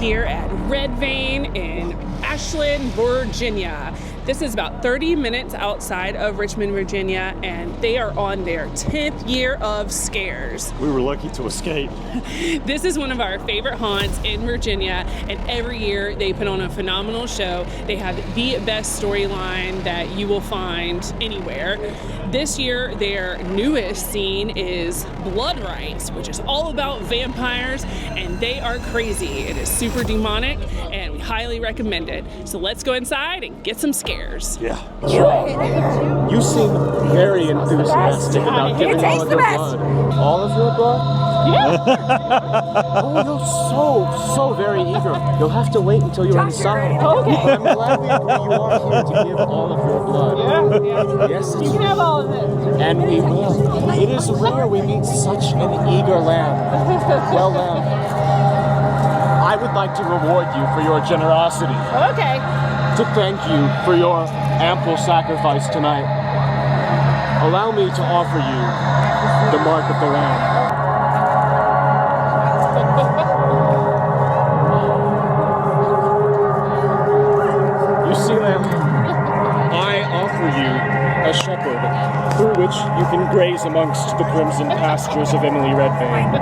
here at Red Vein in Ashland, Virginia. This is about 30 minutes outside of Richmond, Virginia, and they are on their 10th year of scares. We were lucky to escape. This is one of our favorite haunts in Virginia, and every year they put on a phenomenal show. They have the best storyline that you will find anywhere. This year, their newest scene is Blood Rites, which is all about vampires, and they are crazy. It is super demonic, and we highly recommend it. So let's go inside and get some scares. Yeah. You seem very enthusiastic about giving all of your blood. All of your blood? Yeah. Oh, you're so very eager. You'll have to wait until you're inside. Okay. But I'm glad we agree you are here to give all of your blood. Yeah. Yes, You can have all of it. and we will. It is rare we meet such an eager lamb. Well, I would like to reward you for your generosity. Okay. To thank you for your ample sacrifice tonight, allow me to offer you the mark of the Lamb. You see, Lamb, I offer you a shepherd through which you can graze amongst the crimson pastures of Emily Redvein.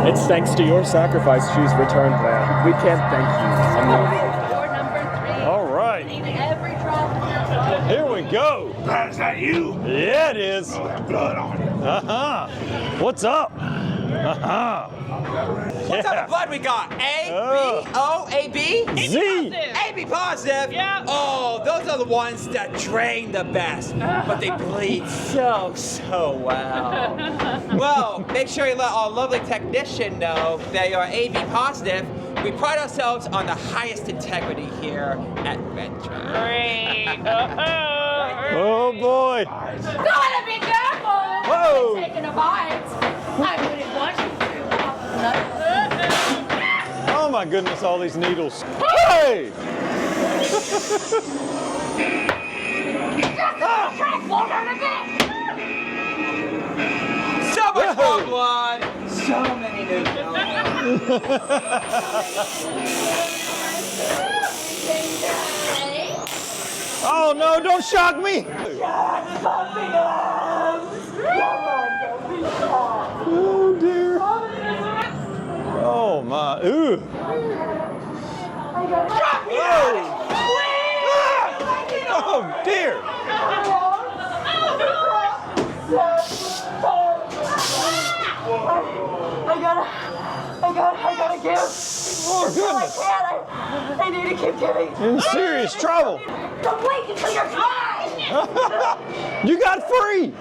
It's thanks to your sacrifice she's returned, Lamb. We can't thank you enough. Here we go. Is that you? Yeah, it is. Oh, that blood on it. What's up? What type of blood we got? A, B, O, A, B? Z. A, B positive? Yeah. Oh, those are the ones that drain the best, but they bleed so well. Well, make sure you let our lovely technician know that you're A, B positive. We pride ourselves on the highest integrity here at Venture. Great. Oh boy. Gotta be careful! Whoa. Taking a bite. I wouldn't want you to. Oh my goodness, all these needles. Hey! So much more blood, so many new Oh no, don't shock me! Oh dear. Oh my, ooh. Whoa. Oh dear. I gotta give. Oh goodness. I need to keep giving. In serious trouble. Don't wait until you're dry. You got free.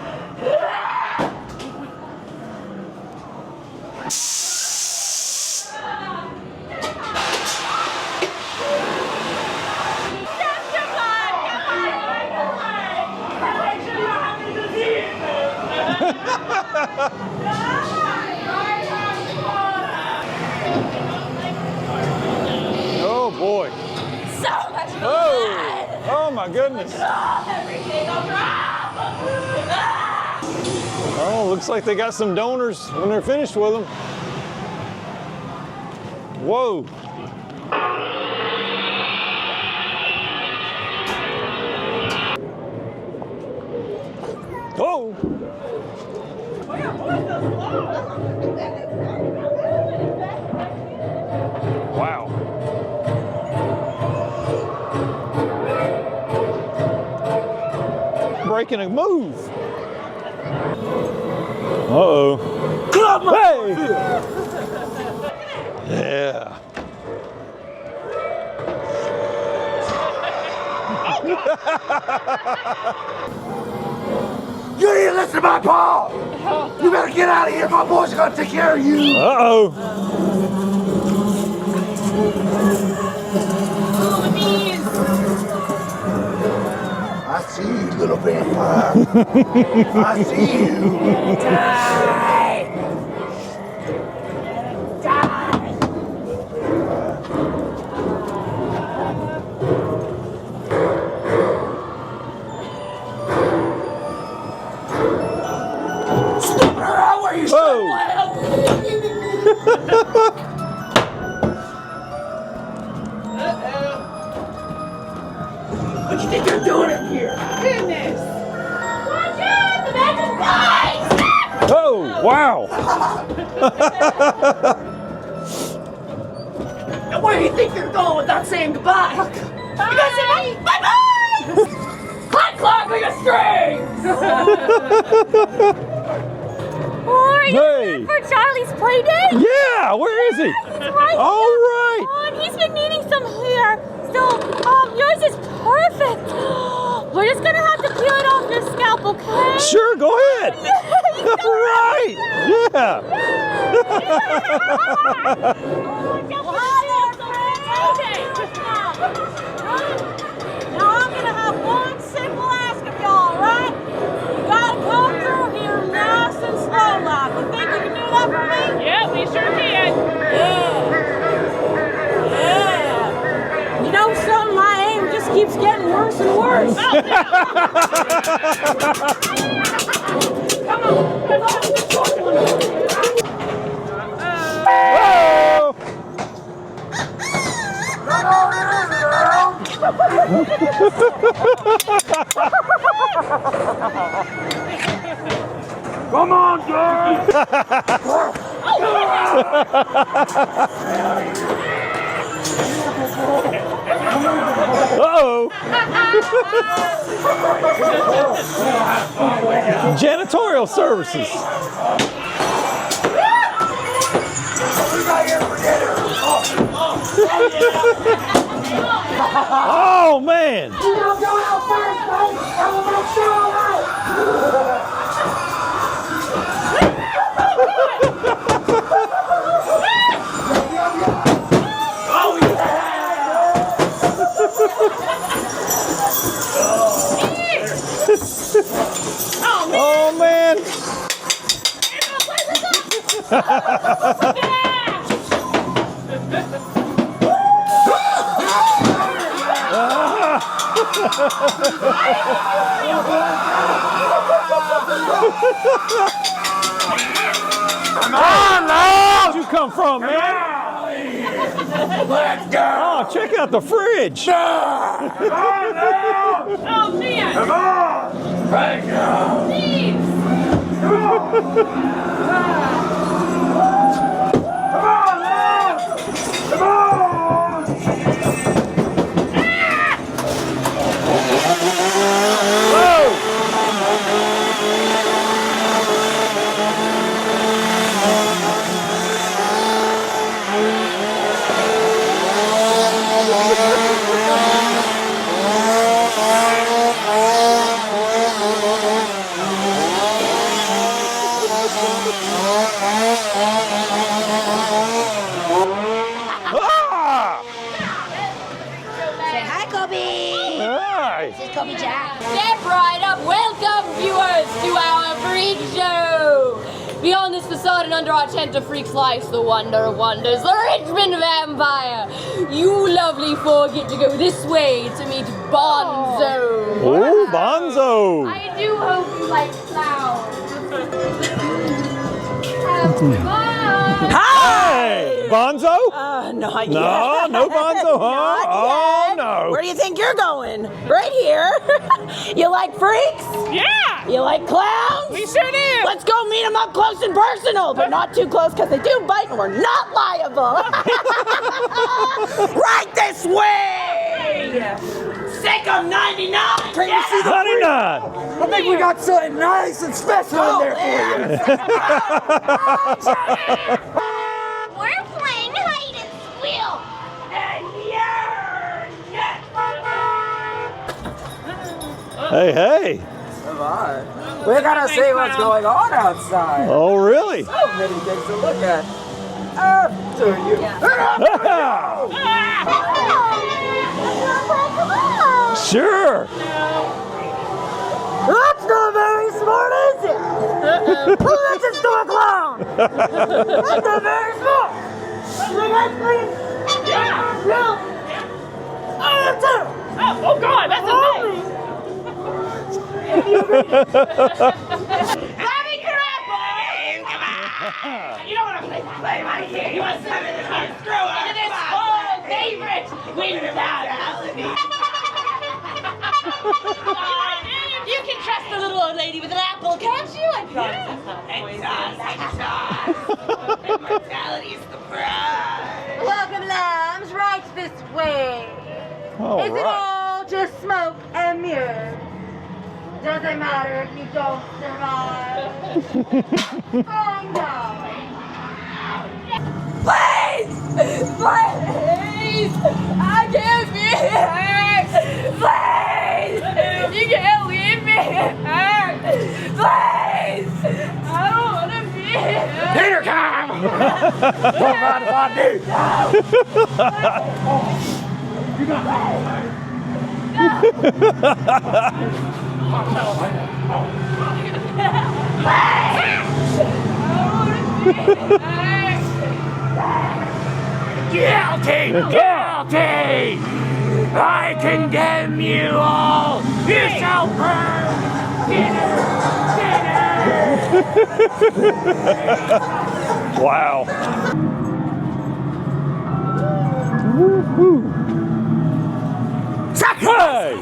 Oh boy. So much blood. Oh, oh my goodness. Everything around. Oh, looks like they got some donors when they're finished with them. Whoa. Oh. Wow. Breaking a move. Uh-oh. Hey! Yeah. You need to listen to my paw! You better get out of here. My boys are gonna take care of you. Uh-oh. I see you, little vampire. I see you. Die! Die! Stupid around where you Oh. still live! Now where do you think you're going without saying goodbye? You guys say bye-bye! Clap, clapping a string! Are you Hey. for Charlie's play date? Yeah, where is he? He's right All here. right. Oh, and he's been needing some hair. So, yours is perfect. We're just gonna have to peel it off your scalp, okay? Sure, go ahead. All right. Yeah. Now I'm gonna have one simple ask of y'all, right? You gotta come through here nice and slow like. You think you can do that for me? Yeah, we sure can. Yeah. You know something? My aim just keeps getting worse and worse. Come on. Oh! Come on, girl! Uh-oh. Janitorial services. Oh, man. I'm going out first, buddy. I'm gonna make sure I'm out. Oh, man. Where'd you come from, man? Let's go! Oh, check out the fridge. Come on now! Oh, man. Come on! Right now! Come on! Come on now! Come on! Whoa! Ah! Say hi, Kobe. Hi. This is Kobe Jack. Step right up. Welcome, viewers, to our freak show. Beyond this facade and under our tent of freaks lies the wonder of wonders, the Richmond vampire. You lovely four get to go this way to meet Bonzo. Oh, Bonzo. I do hope you like clowns. Have fun. Hey, Bonzo? Not No, yet. no Bonzo, huh? Not Oh, yet. no. Where do you think you're going? Right here. You like freaks? Yeah, You like clowns? we sure do. Let's go meet them up close and personal, but not too close because they do bite and we're not liable. Right this way. Sick of 99. Can you see the 99. I think we got something nice and special in there for you. We're playing hide and squeal. Hey, hey. We gotta see what's going on outside. Oh, really? So many things to look at. After you. Sure. That's not very smart, is it? Who listens to a clown? That's not very smart. Please. Yeah. Real. Oh, God, that's a thing. Bobby Crapple! Come on! You don't want to play right here. You want to sit in the car and screw up. Into this whole favorite win down. You can trust the little old lady with an apple, can't you? I promise it's not poison. Immortality's the prize. Welcome, lambs, right this way. All Is it all just smoke and mirrors? Doesn't matter if you don't survive. Find out. Please! Please! I can't be hurt! Please! You can't leave me here! Please! I don't want to be here! Here come! Don't mind if I do. Guilty! Guilty! I condemn you all! You shall burn! Dinner! Wow. Woo-hoo. Hey!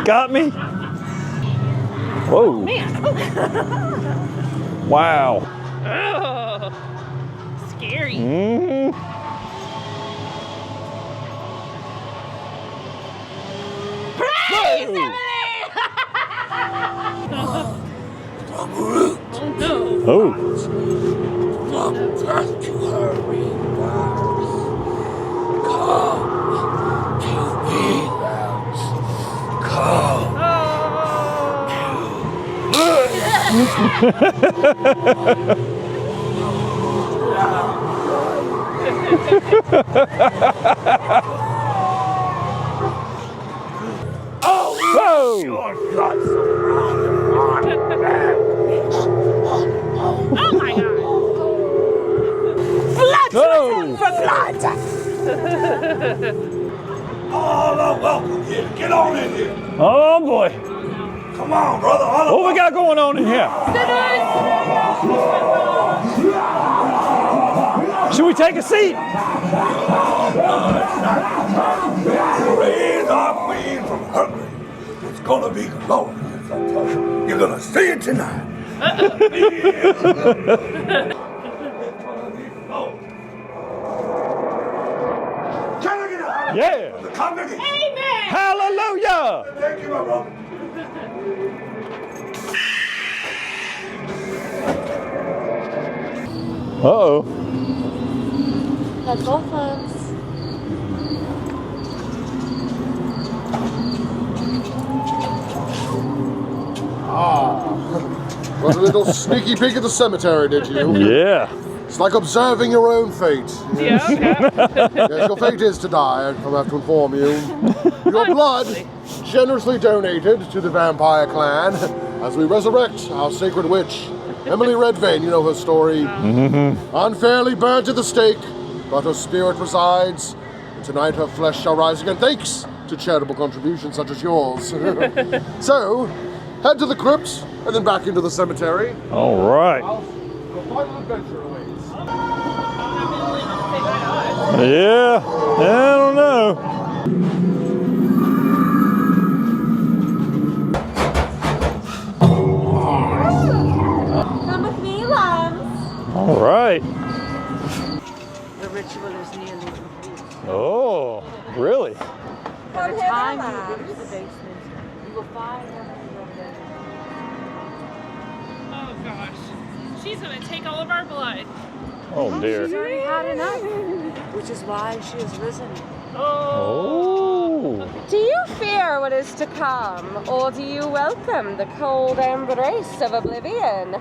Got me? Whoa. Wow. Oh, scary. Mm-hmm. Praise Emily! Oh. From death to her rebirth. Come to me, lambs. Come. Oh, Your guts around and Oh my god. oh. all are welcome here. Get on in here. Oh boy. Come on, brother. What we got going on in here? Should we take a seat? Raise our queen from hungry. It's gonna be glorious, I tell you. You're gonna see it tonight. Can I get a Yeah. the congregation? Amen. Hallelujah. Thank you, my brother. Uh-oh. That's all, folks. Got a little sneaky peek at the cemetery, did you? Yeah. It's like observing your own fate. Yeah, yeah. Yes, your fate is to die, I have to inform you. Your blood, generously donated to the vampire clan as we resurrect our sacred witch, Emily Redvein. You know her story. Unfairly burnt at the stake, but her spirit resides. And tonight her flesh shall rise again, thanks to charitable contributions such as yours. So, head to the crypt and then back into the cemetery. All right. The final adventure awaits. Yeah. I don't know. Come with me, lambs. All right. The ritual is nearly complete. Oh, really? By the time you reach the basement, you will find Oh gosh. She's gonna take all of our blood. Oh she's dear. already had enough, which is why she has risen. Oh. Do you fear what is to come, or do you welcome the cold embrace of oblivion?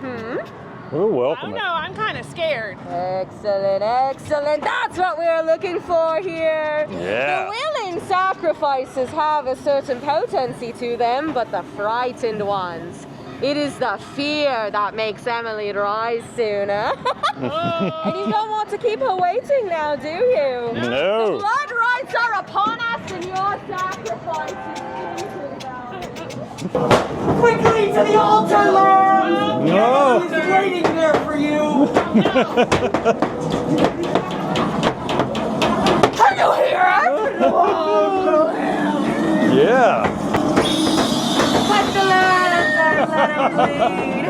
We're I welcome. don't know. I'm kind of scared. Excellent, excellent. That's what we're looking for here. Yeah. The willing sacrifices have a certain potency to them, but the frightened ones, it is the fear that makes Emily rise sooner. And you don't want to keep her waiting now, do you? The No. blood rights are upon us, and your sacrifice is soon to Quickly to the altar, lambs! No. He's waiting there for you! Can you hear it? Yeah. Cut the lines and let 'em bleed.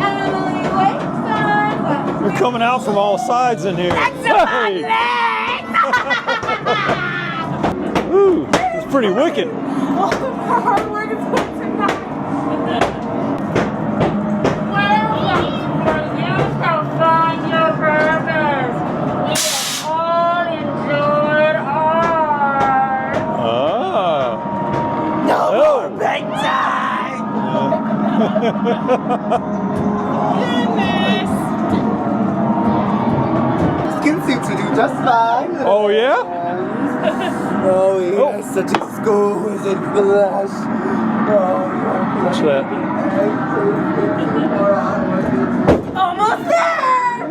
Emily Wakeson. You're coming out from all sides in here. Hey. Ooh, it's pretty wicked. All of our hard work is put tonight. Welcome where you shall find your purpose. We have all enjoyed art. No more bedtime. Skin seems to do just fine. Oh, yeah? Oh, yes, such a exquisite flesh. Watch that. Almost there.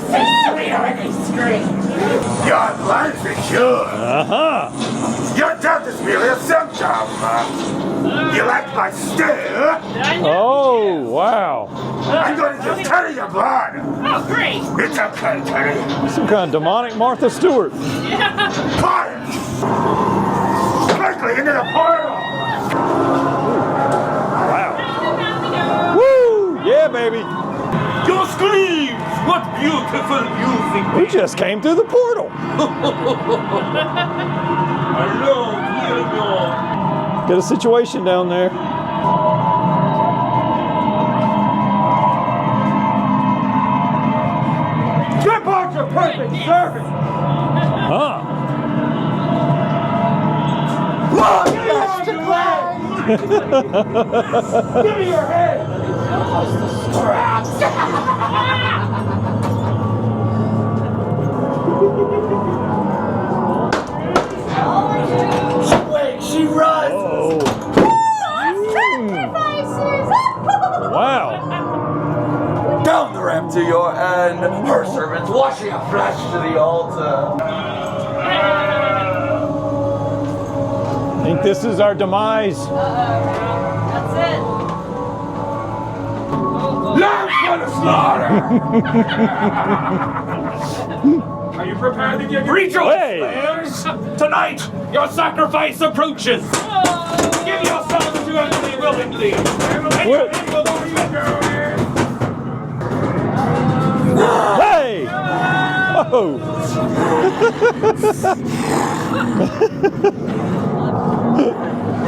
Say sweeter when they scream. Your life is yours. Uh-huh. Your death is merely a symptom. You like my stare? Oh, wow. I'm going to just carry your blood. Oh, great. It's okay, Teddy. Some kind of demonic Martha Stewart. Quiet! Quickly into the portal! Wow. Woo! Yeah, baby. Your screams! What beautiful music! We just came through the portal. Hello, Theodore. Get a situation down there. Get back your perfect servant! Huh. Give me your head! Wait, she runs. Oh. Wow. Down the ramp to your end, her servants washing a flesh to the altar. I think this is our demise. That's it. Lambs for the slaughter! Are you prepared to give your Rejoice, Hey. lambs! Tonight, your sacrifice approaches. Give yourselves to Emily willingly. What? Hey! Oh!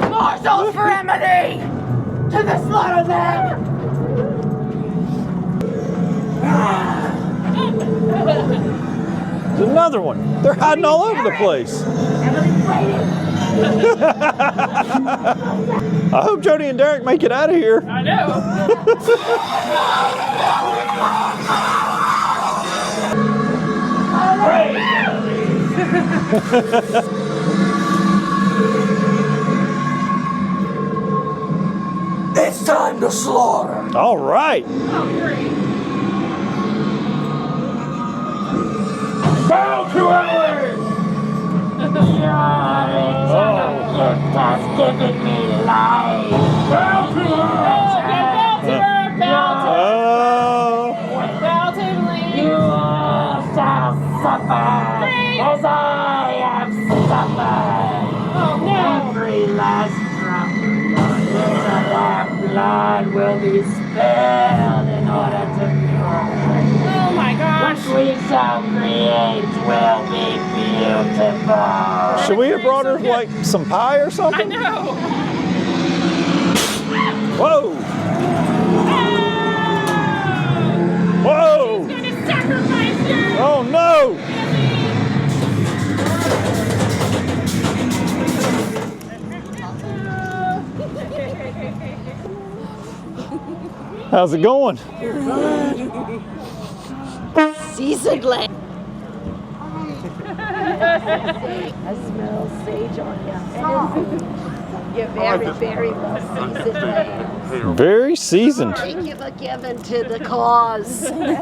Marshals for Emily! To the slaughter them! There's another one. They're hiding all over the place. I hope Jody and Derek make it out of here. I know. It's time to slaughter. All right. Oh, great. Bow to Emily! Has given me life. Bow to her! You shall suffer as I have suffered. Oh, no. Every last drop of that blood will be spilled in order to purify. Oh, my gosh. What we shall create will be beautiful. Should we have brought her like some pie or I something? know. Whoa! Whoa! Gonna sacrifice you. Oh no! How's it going? Seasoned lamb. I smell sage on you. You're very, very well seasoned. Very seasoned. Thank you for giving to the cause.